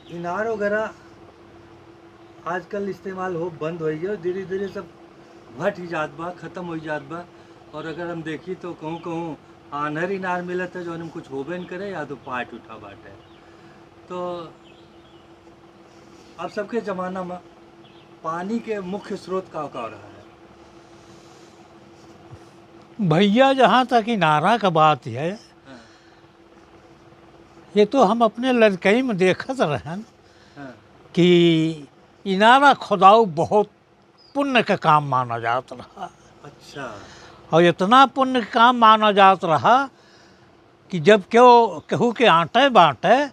इनार वगैरह आजकल इस्तेमाल हो बंद हो गए, धीरे धीरे सब घट ही जात बा, ख़त्म हो जात बा। और अगर हम देखी तो कहूँ कहूँ आन्हर इनार मिलत है जो हम कुछ होबे न करे, या तो पाट उठा बाटे। तो अब सबके ज़माना में पानी के मुख्य स्रोत का रहा है? भैया जहाँ तक इनारा का बात है, हाँ, ये तो हम अपने लड़कई में देखत रहन हाँ, कि इनारा खुदाऊ बहुत पुण्य का काम माना जात रहा। अच्छा, और इतना पुण्य का काम माना जात रहा कि जब क्यों केहू के आटे बाटे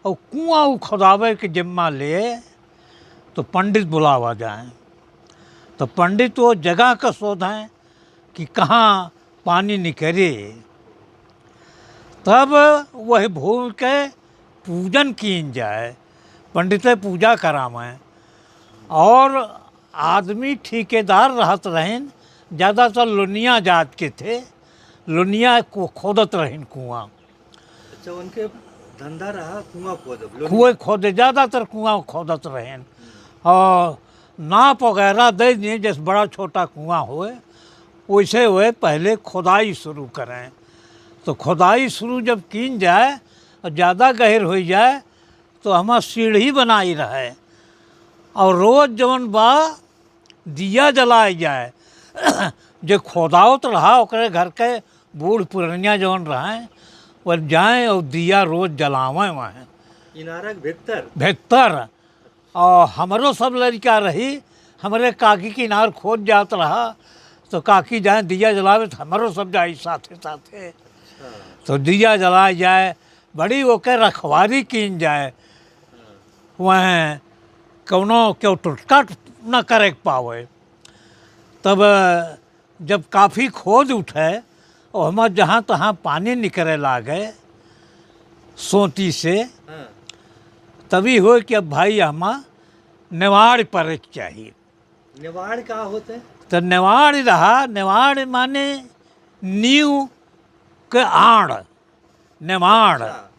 और कुआं खुदावे के जिम्मा ले तो पंडित बुलावा जाए। तो पंडित वो जगह का शोधें कि कहाँ पानी निकले, तब वह भूमि के पूजन कीन जाए, पंडित पूजा करावें। और आदमी ठेकेदार रहत रहें, ज़्यादातर लुनिया जात के थे, लुनिया को खोदत रहें कुआं। अच्छा, उनके धंधा रहा कुआं खोदब, कुएँ खोदे, ज़्यादातर कुआं खोदत रहें और नाप वगैरह दे दिए, जैसे बड़ा छोटा कुआं होए वैसे हुए पहले खुदाई शुरू करें। तो खुदाई शुरू जब कीन जाए और ज़्यादा गहर हो जाए तो हमें सीढ़ी बनाई रहे और रोज़ जवन बा दिया जलाए जाए। जो खोदावत रहा ओकरे घर के बूढ़ पुरनिया जवन रहे वह जाएँ और दिया रोज़ जलावें वहाँ इनारा के भीतर। भीतर। और हमारो सब लड़का रही, हमारे काकी की इनार खोद जात रहा तो काकी जाए दिया जलावे तो हमारो सब जाए साथे साथे। अच्छा, तो दिया जलाए जाए, बड़ी ओके रखवारी कीन जाए, वह कौनो क्यों टुटका न करे पावे। तब जब काफ़ी खोद उठे और हम जहाँ तहाँ पानी निकले लागे सोटी से, हाँ, तभी हो कि अब भाई हमें नेवाड़ पर चाहिए। निवाड़ का होते? तो नेवाड़ रहा, नेवाड़ माने नींव के आड़, नेवाड़ अच्छा,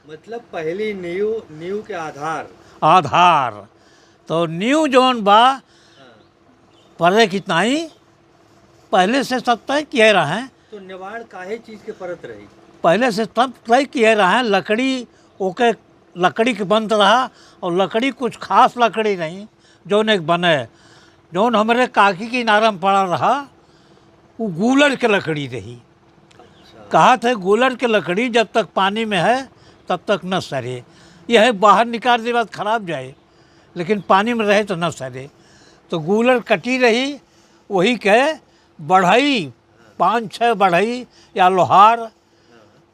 मतलब पहली नींव, नींव के आधार। आधार। तो नींव जौन बा हाँ, परे कितना ही पहले से सब तय किए रहे, तो निवाड़ काहे चीज के परत रही? पहले से तब तय किए रहे, लकड़ी ओके लकड़ी के बनत रहा और लकड़ी कुछ खास लकड़ी नहीं जौन एक बने। जौन हमारे काकी की नारम पड़ा रहा वो गूलर के लकड़ी रही। अच्छा, कहा थे गूलर के लकड़ी जब तक पानी में है तब तक न सरे, यह बाहर निकाल दे बाद खराब जाए, लेकिन पानी में रहे तो न सरे। तो गूलर कटी रही, वही के बढ़ई 5-6 बढ़ई या लोहार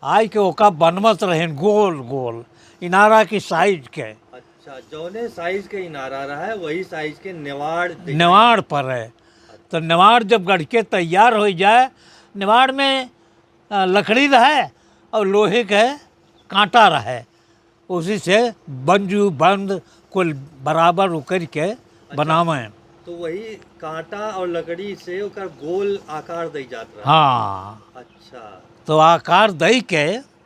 आई के ओका बनमत रहे गोल गोल इनारा की साइज के। अच्छा, जौने साइज के इनारा रहा है वही साइज के निवाड़ दिखाई। नेवाड़ पर है। तो नेवाड़ जब गढ़ के तैयार हो जाए, नेवाड़ में लकड़ी रहे और लोहे के कांटा रहे, उसी से बंजू बंद कुल बराबर उकर के बनावें। तो वही कांटा और लकड़ी से ओकर गोल आकार दई जात रहा। हाँ, अच्छा, तो आकार दई के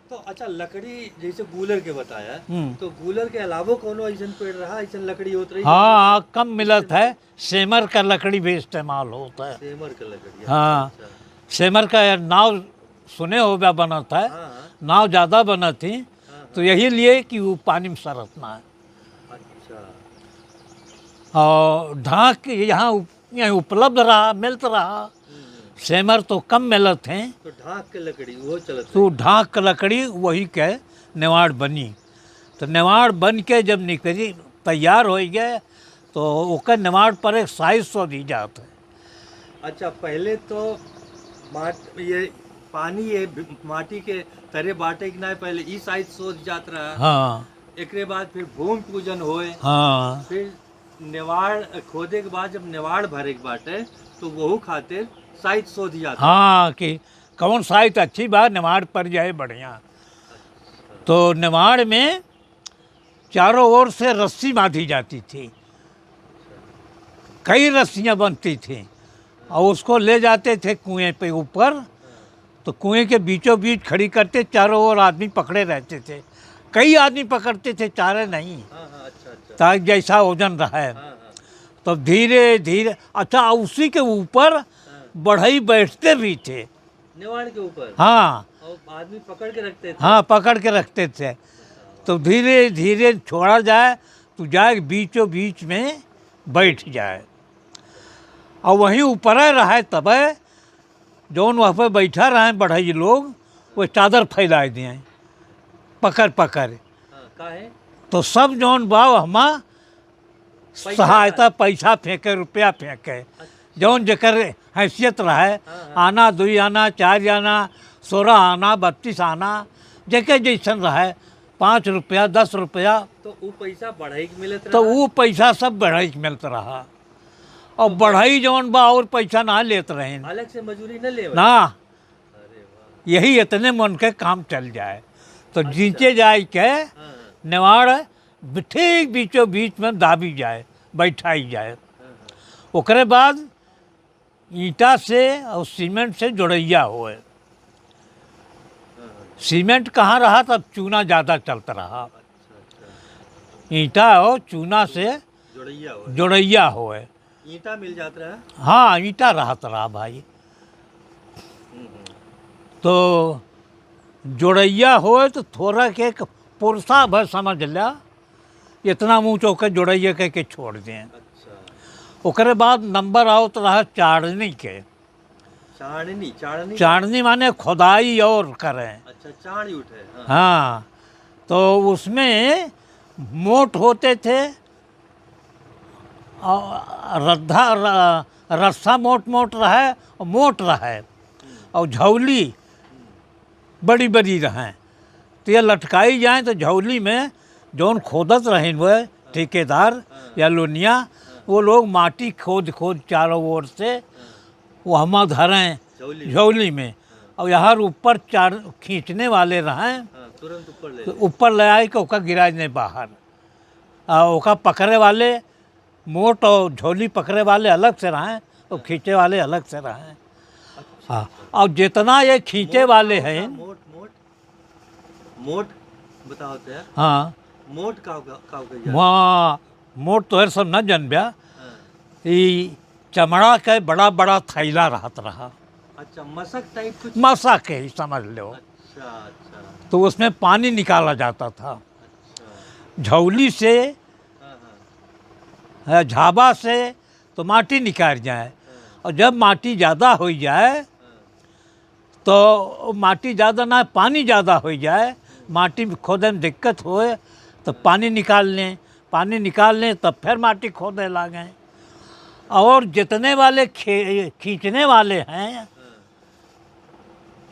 तो अच्छा, लकड़ी जैसे गूलर के बताया, हम्म। तो गूलर के अलावा कोनो ऐसा पेड़ रहा, ऐसा लकड़ी होत रही? हाँ, कम मिलत है, सेमर का लकड़ी भी इस्तेमाल होता है। सेमर का लकड़ी। हाँ, अच्छा, सेमर का नाव सुने हो गया बनत है, हाँ, हाँ, नाव ज़्यादा बनत थी, हाँ, तो यही लिए कि वो पानी में सरत ना है। अच्छा, और ढाक यहाँ यहाँ उपलब्ध रहा, मिलता रहा। सेमर तो कम मिलत हैं, तो ढाक के लकड़ी वो चलत तो ढाक के लकड़ी वही के नेवाड़ बनी। तो नेवाड़ बन के जब निकली तैयार हो गए तो ओकर नेवाड़ पर एक साइज सो दी जात है। रही। अच्छा, पहले तो ये पानी ये माटी के तरे बाटे के ना, पहले ई साइज सोच जात रहा। हाँ, एकरे बाद फिर भूमि पूजन होए, हाँ, फिर नेवाड़ खोदे के बाद जब नेवाड़ भरे के बाटे तो वहू खातिर साइज सोध जाता। हाँ, कि कौन साइज अच्छी बात नेवाड़ पर जाए बढ़िया। तो नेवाड़ में चारों ओर से रस्सी बांधी जाती थी, कई रस्सियाँ बनती थीं और उसको ले जाते थे कुएं पे ऊपर। तो कुएं के बीचों बीच खड़ी करते, चारों ओर आदमी पकड़े रहते थे, कई आदमी पकड़ते थे, चारे नहीं, हाँ हाँ, अच्छा अच्छा। ताकि जैसा वजन रहे। हाँ हाँ तो धीरे धीरे, अच्छा उसी के ऊपर हाँ। बढ़ई बैठते भी थे। निवाड़ के ऊपर? हाँ और आदमी पकड़ के रखते थे? हाँ, पकड़ के रखते थे। तो धीरे धीरे छोड़ा जाए तो जाए बीचों बीच में बैठ जाए, और वहीं ऊपर रहे तब जौन वहाँ पे बैठा रहे बढ़ई लोग, वो चादर फैलाए दिए पकड़ पकड़। हाँ, काहे? तो सब जौन बा हमा पैसा सहायता, पैसा फेंके, रुपया फेंके, जौन जकर हैसियत रहे, हाँ। आना 2 आना 4 आना 16 आना 32 आना, जके जैसन रहे, 5 रुपया 10 रुपया, तो वो पैसा बढ़ई के मिलत तो रहा? वो पैसा सब बढ़ई के मिलत रहा। और बढ़ई जौन बा और पैसा ना लेत रहे अलग से मजूरी न ले? ना, अरे वाह। यही इतने मन के काम चल जाए। तो नीचे जाए के हाँ हाँ, नेवाड़ ठीक बीचों बीच में दाबी जाए, बैठाई जाए। हाँ हाँ। ओकरे बाद ईंटा से और सीमेंट से जोड़ैया होए। हाँ, हाँ। सीमेंट कहाँ रहा, तब चूना ज़्यादा चलता रहा। अच्छा अच्छा। ईंटा और चूना से जोड़ैया हो? जोड़ैया होए। ईंटा मिल जात रहा? हाँ, ईंटा रहत रहा भाई। तो जोड़ैया होए तो थोड़ा के एक पुरसा भर समझ ला, इतना मुँह चौके जोड़ैया के छोड़ दें। अच्छा। ओकरे बाद नंबर आओ तो रहा चाड़नी के। चाड़नी? चाड़नी? चाड़नी माने खुदाई और करें। अच्छा, चाड़ी उठे। हाँ हाँ, तो उसमें मोट होते थे और रस्सा मोट मोट रहे और मोट रहे, और झौली बड़ी बड़ी रहें। तो ये लटकाई जाए तो झौली में जौन खोदत रहें वह ठेकेदार या लोनिया, वो लोग माटी खोद खोद चारों ओर से वो हम धरें झौली में, और यहाँ ऊपर चार खींचने वाले रहें, हाँ, तुरंत ऊपर ले तो ऊपर ले आए के ओका गिरा नहीं बाहर। ओका पकड़े वाले मोट और झोली पकड़े वाले अलग से रहें और खींचे वाले अलग से रहें। हाँ, और जितना ये खींचे वाले हैं, मोट मोट मोट बताओ तो यार। हाँ, मोट का वहाँ मोट तो है सब न जनब्या, ये चमड़ा के बड़ा बड़ा थैला रहत रहा। अच्छा, मशक टाइप कुछ? मसा के ही समझ लो। अच्छा अच्छा। तो उसमें पानी निकाला जाता था अच्छा। झौली से, हाँ हाँ झाबा से, तो माटी निकाल जाए। और जब माटी ज़्यादा हो जाए, तो माटी ज़्यादा ना, पानी ज़्यादा हो जाए, माटी खोदे में दिक्कत होए तो पानी निकाल लें, पानी निकाल लें तब फिर माटी खोदे लागें। और जितने वाले खींचने वाले हैं,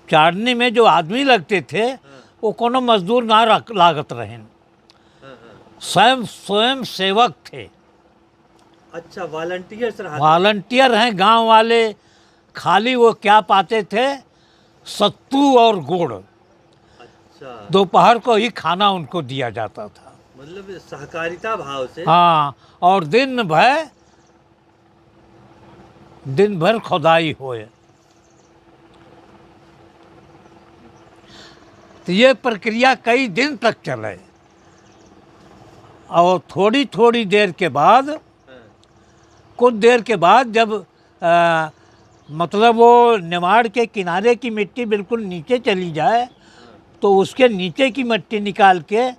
चाड़नी में जो आदमी लगते थे, वो कोनो मजदूर ना लागत रहें, स्वयं स्वयं सेवक थे। अच्छा, वॉलंटियर्स रहा? वॉलंटियर हैं गांव वाले। खाली वो क्या पाते थे, सत्तू और गुड़। अच्छा, दोपहर को ही खाना उनको दिया जाता था। मतलब सहकारिता भाव से? हाँ, और दिन भर खुदाई होए। तो ये प्रक्रिया कई दिन तक चले, और थोड़ी थोड़ी देर के बाद, कुछ देर के बाद जब मतलब वो निवाड़ के किनारे की मिट्टी बिल्कुल नीचे चली जाए, तो उसके नीचे की मिट्टी निकाल के,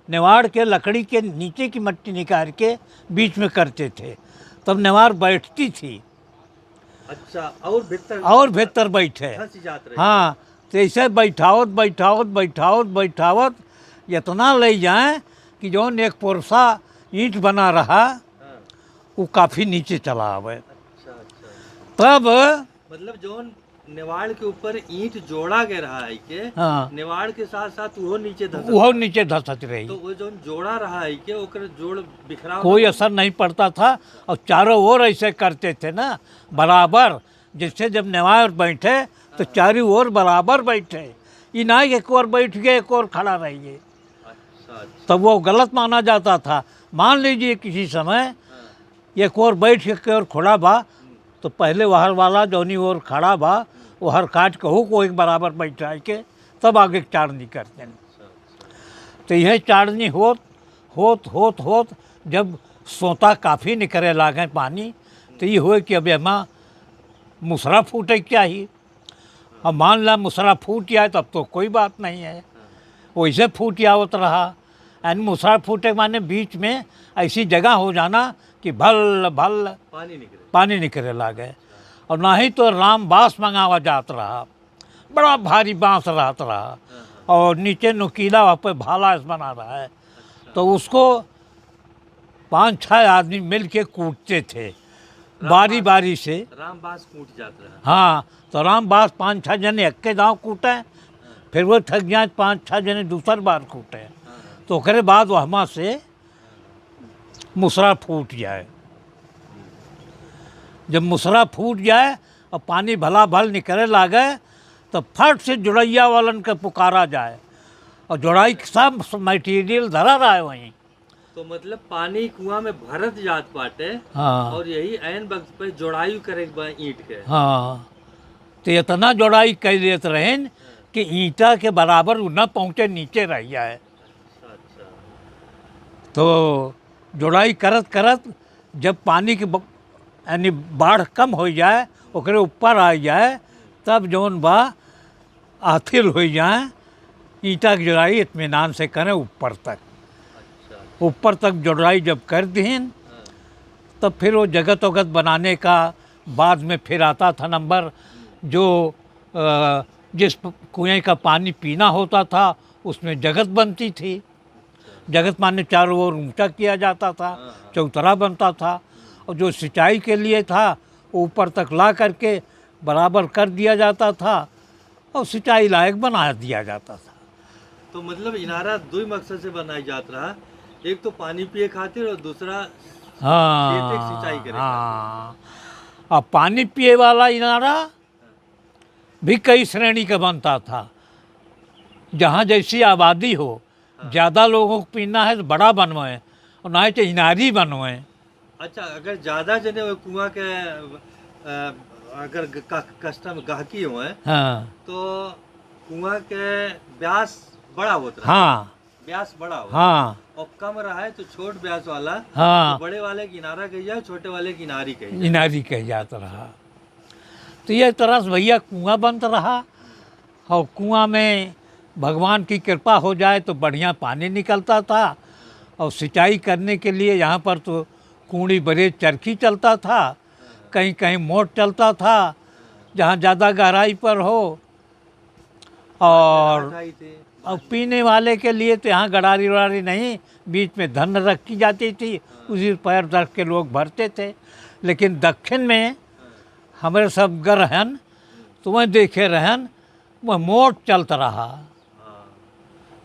निवाड़ के लकड़ी के नीचे की मिट्टी निकाल के बीच में करते थे, तब निवाड़ बैठती थी। अच्छा, और भीतर बैठे। धंस जात रही? हाँ, तो ऐसे बैठावत बैठावत बैठावत बैठावत इतना ले जाएं कि जौन एक पुरसा ईंट बना रहा, हाँ। वो काफ़ी नीचे चला आवे। अच्छा अच्छा। तब मतलब जोन निवाड़ के ऊपर ईंट जोड़ा के रहा है के, हाँ, निवाड़ के साथ साथ वो नीचे धंसत वो रहा। नीचे धसत रही, तो वो जोन जोड़ा रहा है के, ओकर जोड़ बिखरा कोई असर नहीं पड़ता था। और चारों ओर ऐसे करते थे ना बराबर, जिससे जब निवाड़ बैठे तो चारों ओर बराबर बैठे, ये ना एक और बैठ गए एक और खड़ा रहिए, अच्छा अच्छा। तब वो गलत माना जाता था। मान लीजिए किसी समय एक और बैठ के और खड़ा बा, तो पहले वहर वाला जौनी ओर खड़ा बा वो हर काट कहू को एक बराबर बैठा के तब आगे चाड़नी करते हैं। तो यह चाड़नी होत जब सोता काफ़ी निकले लागे पानी, तो ये हुए कि अब एमा मुसरा फूटे क्या ही। अब मान ला मुसरा फूट जाए तब तो कोई बात नहीं है, वैसे फूट आवत रहा। यानी मुसरा फूटे माने बीच में ऐसी जगह हो जाना कि भल भल पानी निकले लागे। और ना ही तो राम बाँस मंगावा जात रहा, बड़ा भारी बाँस रहता रहा, और नीचे नुकीला वहाँ पे भाला बना रहा है, तो उसको 5-6 आदमी मिल के कूटते थे बारी बारी से। राम बाँस कूट जाता रहा। हाँ, तो राम बाँस 5-6 जने एक के दाँव कूटे, फिर वो थक जाए 5-6 जने दूसर बार कूटे, तो ओकरे बाद वहाँ से मुसरा फूट जाए। जब मुसरा फूट जाए और पानी भला भल निकले लागे, तो फट से जुड़ैया वालन के पुकारा जाए, और जुड़ाई सब मटेरियल धरा रहा है वहीं। तो मतलब पानी कुआं में भरत जात बाटे। हाँ, और यही ऐन वक्त पे जोड़ाई करे बा ईंट के। हाँ, तो इतना जोड़ाई कर देते रहें कि ईंटा के बराबर वो न पहुँचे, नीचे रह जाए। अच्छा। तो जोड़ाई करत करत जब पानी की यानी बाढ़ कम हो जाए, ओकरे ऊपर आ जाए, तब जौन बा आथिल हो जाए, ईंटा की जोड़ाई इत्मीनान से करें ऊपर तक। ऊपर तक जोड़ाई जब कर दीन, तब फिर वो जगत वगत बनाने का बाद में फिर आता था नंबर, जो जिस कुएं का पानी पीना होता था उसमें जगत बनती थी। जगत माने चारों ओर ऊंचा किया जाता था, चौतरा बनता था, और जो सिंचाई के लिए था ऊपर तक ला करके बराबर कर दिया जाता था और सिंचाई लायक बना दिया जाता था। तो मतलब इनारा दो ही मकसद से बनाई जात रहा, एक तो पानी पिए खातिर और दूसरा खेत की सिंचाई करे। हाँ, अब पानी पिए वाला इनारा भी कई श्रेणी का बनता था। जहाँ जैसी आबादी हो, ज़्यादा लोगों को पीना है तो बड़ा बनवाएं, और ना तो इनारी बनवाएं। अच्छा, अगर ज़्यादा जने वो कुआं के अगर कस्टम गाहकी हो हाँ, तो कुआं के ब्यास बड़ा होता है। हाँ, ब्यास बड़ा हो। हाँ, और कम रहा है तो छोट ब्यास वाला। हाँ, तो बड़े वाले किनारा कही जाए, छोटे वाले किनारी कही जाए। इनारी कह जाता रहा। तो ये तरह से भैया कुआं बनता रहा, और कुआं में भगवान की कृपा हो जाए तो बढ़िया पानी निकलता था। और सिंचाई करने के लिए यहाँ पर तो कूड़ी बड़े चरखी चलता था, कहीं कहीं मोट चलता था, जहाँ ज़्यादा गहराई पर हो। और पीने वाले के लिए तो यहाँ गड़ारी वड़ारी नहीं, बीच में धन रखी जाती थी, उसी पैर रख के लोग भरते थे। लेकिन दक्षिण में हमारे सब रहन, तुम्हें देखे रहन, वह मोट चलता रहा,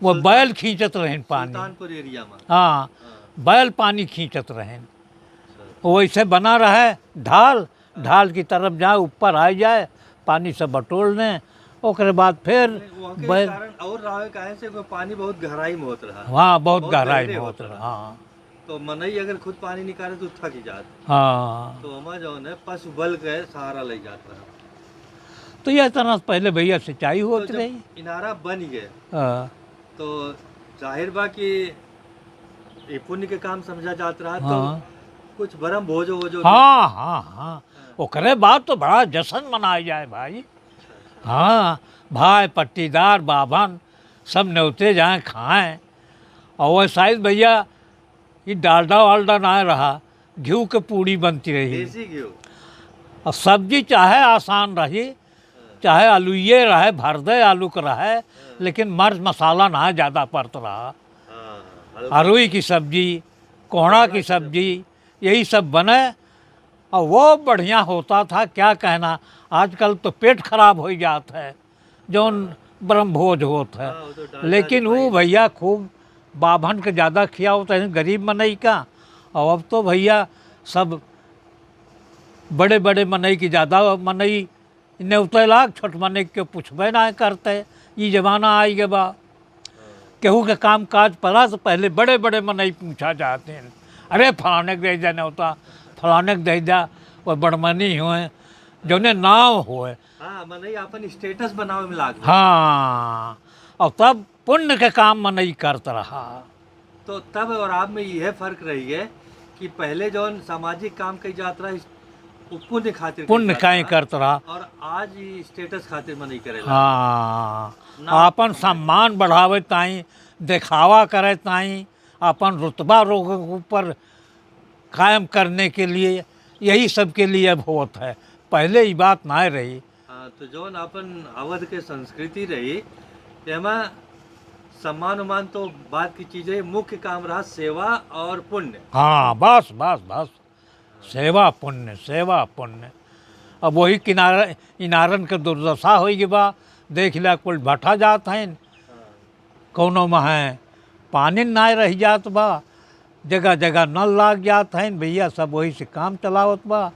वह बैल खींचत रहें पानी। सुल्तानपुर एरिया में। हाँ, बैल पानी खींचत रहें। वैसे बना रहे ढाल की तरफ जाए, ऊपर आ जाए, पानी से बटोर लें, ओकरे बाद फिर बैल। और रहा कहे से पानी बहुत गहराई में होता रहा। हाँ, बहुत गहराई में होता रहा। हाँ, तो मनई अगर खुद पानी निकाले तो थक ही जाता। हाँ, तो हमारा जो है पशु बल के सहारा ले जाता है। तो यह तरह से पहले भैया सिंचाई होती तो रही। इनारा बन गए हाँ, तो जाहिर बा कि ये पुण्य के काम समझा जाता रहा। हाँ, तो कुछ भरम भोजो हो जो। हाँ, हाँ, हाँ, ओकरे बाद तो बड़ा जश्न मनाया जाए भाई। हाँ, भाई पट्टीदार बाभन सब न्योते जाएँ खाएं। और वह शायद भैया ये डालडा वालडा ना रहा, घी के पूड़ी बनती रही। देसी घी। और सब्जी चाहे आसान रही, चाहे आलूये रहे, भर दे आलू का रहे, लेकिन मर्च मसाला ना ज़्यादा पड़ता रहा। अरुई की सब्जी, कोहड़ा की सब्जी, यही सब बने, और वो बढ़िया होता था, क्या कहना। आजकल तो पेट खराब हो जाता है जौन ब्रह्म भोज होता है। लेकिन वो भैया खूब बाभन के ज़्यादा खिया होता है, गरीब मनई का। और अब तो भैया सब बड़े बड़े मनई की ज़्यादा मनई न्योते लाग, छोट मनई के पूछबे ना करते। ये जमाना आई गए बा, केहू के काम काज पड़ा तो पहले बड़े बड़े मनई पूछा जाते हैं, अरे फलाने के दे जा न्योता, फलाने के दे जा, वह बड़मनी हुए जौने नाव हुए। हाँ, मनई अपन स्टेटस बनावे में लाग। हाँ, और तब पुण्य के काम में नहीं करता रहा। तो तब और आप में यह फर्क रही है कि पहले जौन सामाजिक काम कई जात रहा वो पुण्य खातिर कई पुण्य जात कहीं रहा, करता रहा। और आज ही स्टेटस खातिर में नहीं करेला। हाँ, ना अपन सम्मान बढ़ावे ताई, दिखावा करे ताई, अपन रुतबा लोग के ऊपर कायम करने के लिए, यही सब के लिए अब होत है। पहले ये बात ना रही। हाँ, तो जौन अपन अवध के संस्कृति रही एमा सम्मान उमान तो बात की चीज है, मुख्य काम रहा सेवा और पुण्य। हाँ, बस बस बस, सेवा पुण्य, सेवा पुण्य। अब वही किनारा इनारन के दुर्दशा हो गई बा, देख लिया कुल भटा जात हैं, कौनो में है पानी ना रह जात बा, जगह जगह नल लाग जात हैं, भैया सब वही से काम चलावत बा,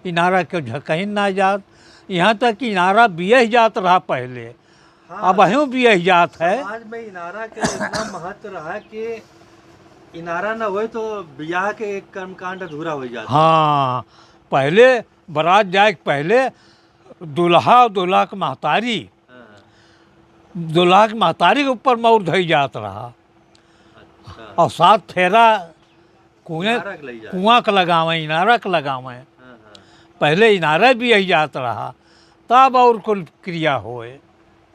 इनारा के झकहीं ना जात। यहाँ तक कि इनारा बियह जात रहा पहले, हाँ, अब अहीं बियह जात है। समाज में इनारा के इतना महत्व रहा कि इनारा न होए तो ब्याह के एक कर्मकांड अधूरा हो जाता। हाँ, पहले बारात जाए के पहले दूल्हा और दूल्हा के महतारी, हाँ, दूल्हा के महतारी के ऊपर मौर धई जात रहा, अच्छा, और 7 फेरा कुएं इनारा के लई जाए। कुआं के लगावें, इनारा के लगावें। हाँ, हाँ, पहले इनारा भी यही जात रहा, तब और कुल क्रिया होए।